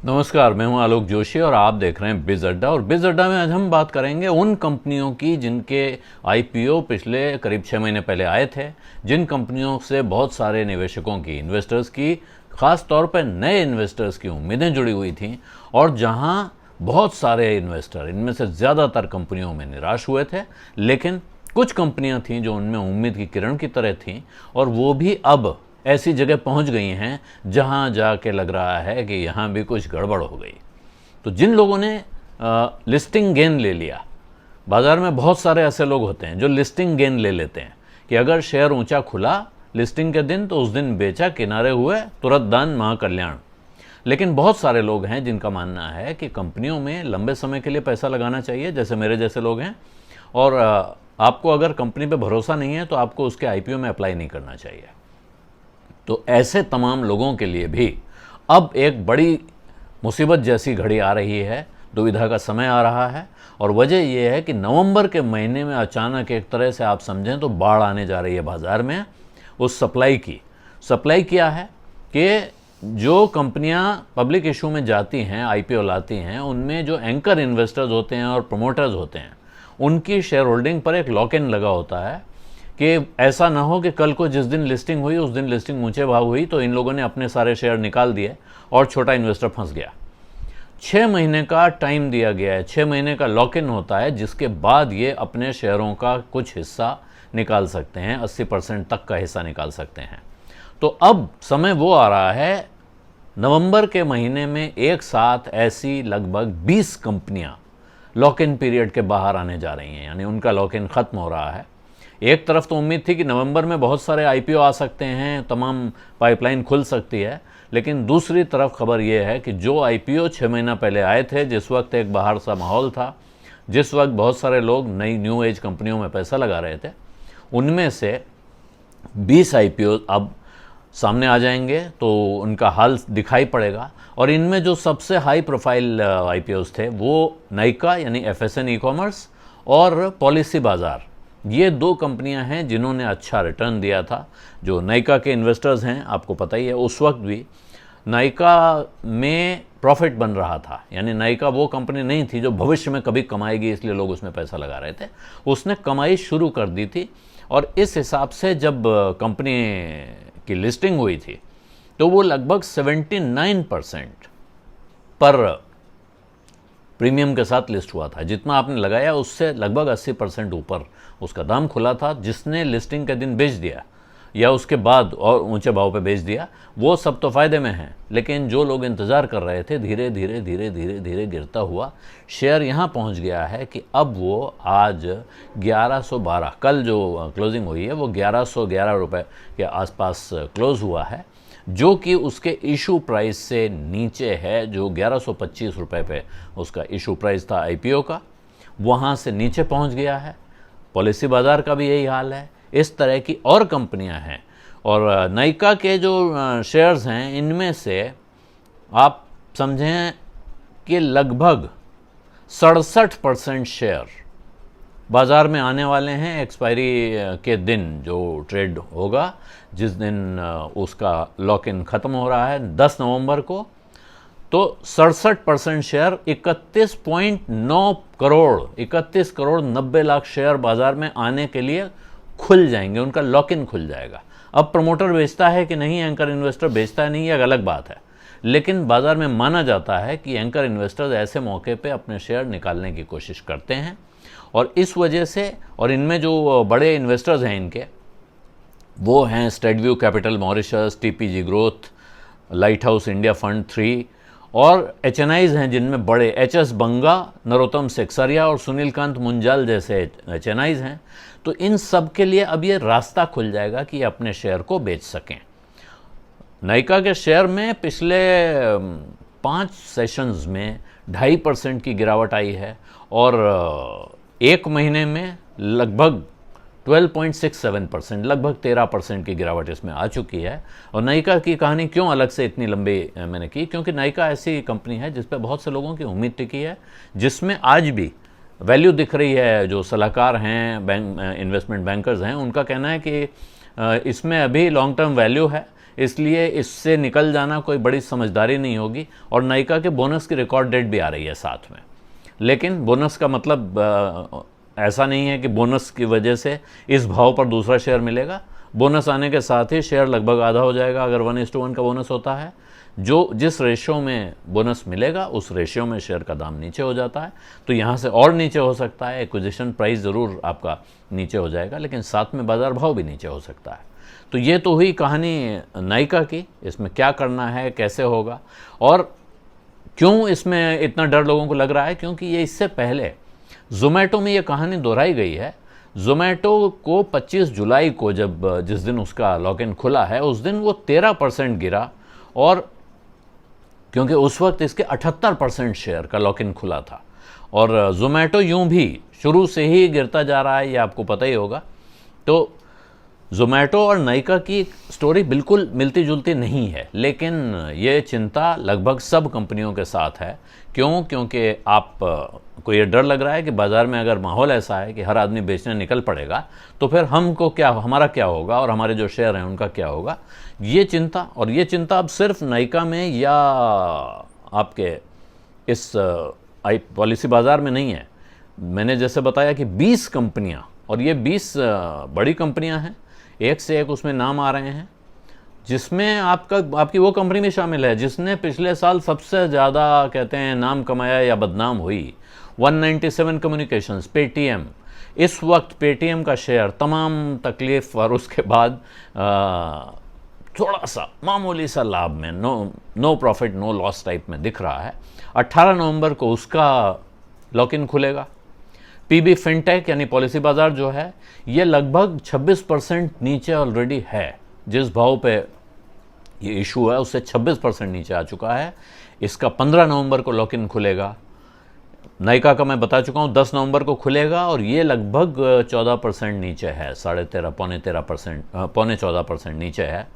नमस्कार, मैं हूं आलोक जोशी और आप देख रहे हैं बिज अड्डा। और बिज अड्डा में आज हम बात करेंगे उन कंपनियों की जिनके आईपीओ पिछले करीब 6 महीने पहले आए थे, जिन कंपनियों से बहुत सारे निवेशकों की, इन्वेस्टर्स की, खास तौर पर नए इन्वेस्टर्स की उम्मीदें जुड़ी हुई थी और जहां बहुत सारे इन्वेस्टर, इनमें से ज़्यादातर कंपनियों में निराश हुए थे। लेकिन कुछ कंपनियां थीं जो उनमें उम्मीद की किरण की तरह थीं और वो भी अब ऐसी जगह पहुंच गई हैं जहां जाके लग रहा है कि यहां भी कुछ गड़बड़ हो गई। तो जिन लोगों ने लिस्टिंग गेन ले लिया, बाजार में बहुत सारे ऐसे लोग होते हैं जो लिस्टिंग गेन ले लेते हैं कि अगर शेयर ऊंचा खुला लिस्टिंग के दिन तो उस दिन बेचा, किनारे हुए, तुरंत दान महाकल्याण। लेकिन बहुत सारे लोग हैं जिनका मानना है कि कंपनियों में लंबे समय के लिए पैसा लगाना चाहिए, जैसे मेरे जैसे लोग हैं, और आपको अगर कंपनी पे भरोसा नहीं है तो आपको उसके आईपीओ में अप्लाई नहीं करना चाहिए। तो ऐसे तमाम लोगों के लिए भी अब एक बड़ी मुसीबत जैसी घड़ी आ रही है, दुविधा का समय आ रहा है। और वजह यह है कि नवंबर के महीने में अचानक एक तरह से आप समझें तो बाढ़ आने जा रही है बाज़ार में उस सप्लाई की। सप्लाई क्या है कि जो कंपनियां पब्लिक इशू में जाती हैं, आईपीओ लाती हैं, उनमें जो एंकर इन्वेस्टर्स होते हैं और प्रमोटर्स होते हैं, उनकी शेयर होल्डिंग पर एक लॉक इन लगा होता है कि ऐसा ना हो कि कल को जिस दिन लिस्टिंग हुई उस दिन लिस्टिंग ऊंचे भाव हुई तो इन लोगों ने अपने सारे शेयर निकाल दिए और छोटा इन्वेस्टर फंस गया। 6 महीने का टाइम दिया गया है, 6 महीने का लॉक इन होता है, जिसके बाद ये अपने शेयरों का कुछ हिस्सा निकाल सकते हैं, 80% तक का हिस्सा निकाल सकते हैं। तो अब समय वो आ रहा है, नवंबर के महीने में एक साथ ऐसी लगभग 20 कंपनियां लॉक इन पीरियड के बाहर आने जा रही हैं, यानी उनका लॉक इन खत्म हो रहा है। एक तरफ तो उम्मीद थी कि नवंबर में बहुत सारे आईपीओ आ सकते हैं, तमाम पाइपलाइन खुल सकती है, लेकिन दूसरी तरफ खबर यह है कि जो आईपीओ 6 महीना पहले आए थे, जिस वक्त एक बाहर सा माहौल था, जिस वक्त बहुत सारे लोग नई न्यू एज कंपनियों में पैसा लगा रहे थे, उनमें से 20 आईपीओ अब सामने आ जाएंगे तो उनका हाल दिखाई पड़ेगा। और इनमें जो सबसे हाई प्रोफाइल आईपीओस थे वो नाइका यानी एफएसएन ई कॉमर्स और पॉलिसी बाजार, ये 2 कंपनियां हैं जिन्होंने अच्छा रिटर्न दिया था। जो नाइका के इन्वेस्टर्स हैं, आपको पता ही है, उस वक्त भी नाइका में प्रॉफिट बन रहा था, यानी नाइका वो कंपनी नहीं थी जो भविष्य में कभी कमाएगी इसलिए लोग उसमें पैसा लगा रहे थे, उसने कमाई शुरू कर दी थी। और इस हिसाब से जब कंपनी की लिस्टिंग हुई थी तो वो लगभग 79% पर प्रीमियम के साथ लिस्ट हुआ था। जितना आपने लगाया उससे लगभग 80% ऊपर उसका दाम खुला था। जिसने लिस्टिंग के दिन बेच दिया या उसके बाद और ऊंचे भाव पे बेच दिया, वो सब तो फ़ायदे में हैं, लेकिन जो लोग इंतज़ार कर रहे थे, धीरे धीरे धीरे धीरे धीरे गिरता हुआ शेयर यहाँ पहुँच गया है कि अब वो आज 1112, कल जो क्लोजिंग हुई है वो 1111 रुपये के आसपास क्लोज़ हुआ है, जो कि उसके इशू प्राइस से नीचे है, जो 1125 रुपये पे उसका इशू प्राइस था आईपीओ का, वहाँ से नीचे पहुँच गया है। पॉलिसी बाज़ार का भी यही हाल है। इस तरह की और कंपनियां हैं। और नाइका के जो शेयर्स हैं, इनमें से आप समझें कि लगभग 67% शेयर बाज़ार में आने वाले हैं एक्सपायरी के दिन, जो ट्रेड होगा, जिस दिन उसका लॉक इन ख़त्म हो रहा है 10 नवंबर को, तो 67% शेयर 31.9 करोड़ 31 करोड़ 90 लाख शेयर बाज़ार में आने के लिए खुल जाएंगे, उनका लॉक इन खुल जाएगा। अब प्रमोटर बेचता है कि नहीं, एंकर इन्वेस्टर बेचता है नहीं, ये एक अलग बात है, लेकिन बाज़ार में माना जाता है कि एंकर इन्वेस्टर्स ऐसे मौके पे अपने शेयर निकालने की कोशिश करते हैं। और इस वजह से, और इनमें जो बड़े इन्वेस्टर्स हैं इनके, वो हैं Steadview Capital Mauritius, TPG Growth, Lighthouse India Fund 3, और एचएनआईज हैं जिनमें बड़े एचएस बंगा, नरोत्तम सेक्सरिया और सुनील कांत मुंजाल जैसे एचएनआईज हैं। तो इन सब के लिए अब ये रास्ता खुल जाएगा कि अपने शेयर को बेच सकें। नाइका के शेयर में पिछले 5 सेशंस में 2.5% की गिरावट आई है और एक महीने में लगभग 12.67%, लगभग 13% की गिरावट इसमें आ चुकी है। और नाइका की कहानी क्यों अलग से इतनी लंबी मैंने की, क्योंकि नाइका ऐसी कंपनी है जिस पर बहुत से लोगों की उम्मीद टिकी है, जिसमें आज भी वैल्यू दिख रही है। जो सलाहकार हैं, इन्वेस्टमेंट बैंकर्स हैं, उनका कहना है कि इसमें अभी लॉन्ग टर्म वैल्यू है, इसलिए इससे निकल जाना कोई बड़ी समझदारी नहीं होगी। और नायका के बोनस की रिकॉर्ड डेट भी आ रही है साथ में। लेकिन बोनस का मतलब ऐसा नहीं है कि बोनस की वजह से इस भाव पर दूसरा शेयर मिलेगा। बोनस आने के साथ ही शेयर लगभग आधा हो जाएगा अगर 1:1 का बोनस होता है। जो जिस रेशियो में बोनस मिलेगा उस रेशियो में शेयर का दाम नीचे हो जाता है। तो यहाँ से और नीचे हो सकता है, एक्विजिशन प्राइस ज़रूर आपका नीचे हो जाएगा, लेकिन साथ में बाज़ार भाव भी नीचे हो सकता है। तो ये तो हुई कहानी नायका की। इसमें क्या करना है, कैसे होगा और क्यों इसमें इतना डर लोगों को लग रहा है, क्योंकि ये इससे पहले ज़ोमैटो में ये कहानी दोहराई गई है। ज़ोमैटो को 25 जुलाई को जिस दिन उसका लॉक इन खुला है उस दिन वो 13% गिरा, और क्योंकि उस वक्त इसके 78% शेयर का लॉक इन खुला था। और ज़ोमैटो यूं भी शुरू से ही गिरता जा रहा है, ये आपको पता ही होगा। तो ज़ोमैटो और नायका की स्टोरी बिल्कुल मिलती जुलती नहीं है, लेकिन ये चिंता लगभग सब कंपनियों के साथ है। क्यों? क्योंकि आपको ये डर लग रहा है कि बाज़ार में अगर माहौल ऐसा है कि हर आदमी बेचने निकल पड़ेगा तो फिर हमारा क्या होगा और हमारे जो शेयर हैं उनका क्या होगा। ये चिंता अब सिर्फ नायका में या आपके इस पॉलिसी बाज़ार में नहीं है। मैंने जैसे बताया कि 20 कंपनियाँ, और ये 20 बड़ी कंपनियाँ हैं, एक से एक उसमें नाम आ रहे हैं, जिसमें आपकी वो कंपनी भी शामिल है जिसने पिछले साल सबसे ज़्यादा कहते हैं नाम कमाया या बदनाम हुई, 197 कम्युनिकेशंस, पेटीएम। इस वक्त पेटीएम का शेयर तमाम तकलीफ़ और उसके बाद थोड़ा सा मामूली सा लाभ में, no profit no loss type में दिख रहा है। 18 नवंबर को उसका लॉक इन खुलेगा। पीबी फिनटेक यानी पॉलिसी बाज़ार जो है ये लगभग 26% नीचे ऑलरेडी है। जिस भाव पे ये इशू है उससे 26% नीचे आ चुका है। इसका 15 नवंबर को लॉक इन खुलेगा। नायका का मैं बता चुका हूँ 10 नवंबर को खुलेगा और ये लगभग 14% नीचे है, 13.5 पौने 14% नीचे है।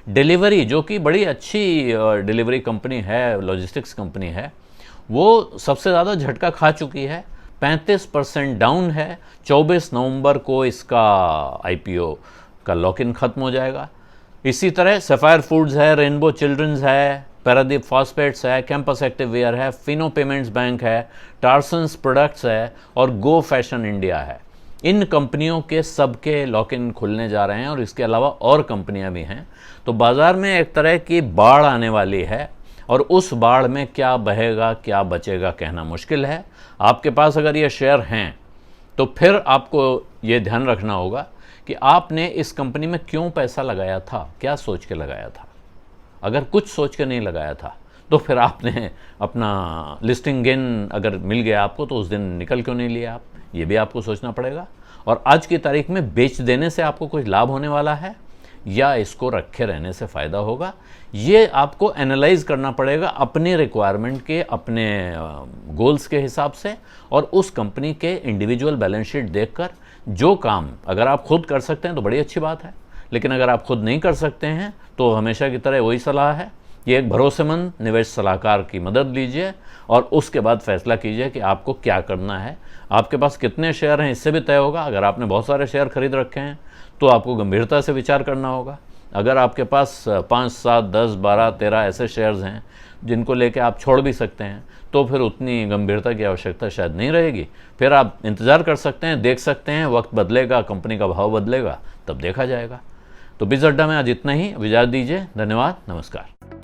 डिलीवरी जो कि बड़ी अच्छी डिलीवरी कंपनी है, लॉजिस्टिक्स कंपनी है, वो सबसे ज़्यादा झटका खा चुकी है, 35% डाउन है। 24 नवंबर को इसका आईपीओ का लॉक इन ख़त्म हो जाएगा। इसी तरह सफ़ायर फूड्स है, रेनबो चिल्ड्रंस है, पैरादीप फॉस्फेट्स है, कैंपस एक्टिववेयर है, फिनो पेमेंट्स बैंक है, टार्सन्स प्रोडक्ट्स है और गो फैशन इंडिया है। इन कंपनियों के सबके लॉक इन खुलने जा रहे हैं और इसके अलावा और कंपनियां भी हैं। तो बाज़ार में एक तरह की बाढ़ आने वाली है और उस बाढ़ में क्या बहेगा क्या बचेगा कहना मुश्किल है। आपके पास अगर ये शेयर हैं तो फिर आपको ये ध्यान रखना होगा कि आपने इस कंपनी में क्यों पैसा लगाया था, क्या सोच के लगाया था। अगर कुछ सोच के नहीं लगाया था तो फिर आपने अपना लिस्टिंग गेन अगर मिल गया आपको तो उस दिन निकल क्यों नहीं लिया आप, ये भी आपको सोचना पड़ेगा। और आज की तारीख में बेच देने से आपको कुछ लाभ होने वाला है या इसको रखे रहने से फ़ायदा होगा, ये आपको एनालाइज करना पड़ेगा अपने रिक्वायरमेंट के, अपने गोल्स के हिसाब से और उस कंपनी के इंडिविजुअल बैलेंस शीट देखकर। जो काम अगर आप खुद कर सकते हैं तो बड़ी अच्छी बात है, लेकिन अगर आप खुद नहीं कर सकते हैं तो हमेशा की तरह वही सलाह है कि एक भरोसेमंद निवेश सलाहकार की मदद लीजिए और उसके बाद फैसला कीजिए कि आपको क्या करना है। आपके पास कितने शेयर हैं इससे भी तय होगा। अगर आपने बहुत सारे शेयर खरीद रखे हैं तो आपको गंभीरता से विचार करना होगा। अगर आपके पास 5, 7, 10, 12, 13 ऐसे शेयर्स हैं जिनको लेके आप छोड़ भी सकते हैं तो फिर उतनी गंभीरता की आवश्यकता शायद नहीं रहेगी। फिर आप इंतज़ार कर सकते हैं, देख सकते हैं, वक्त बदलेगा, कंपनी का भाव बदलेगा, तब देखा जाएगा। तो बिज़ अड्डा में आज इतना ही। इजाज़त दीजिए। धन्यवाद, नमस्कार।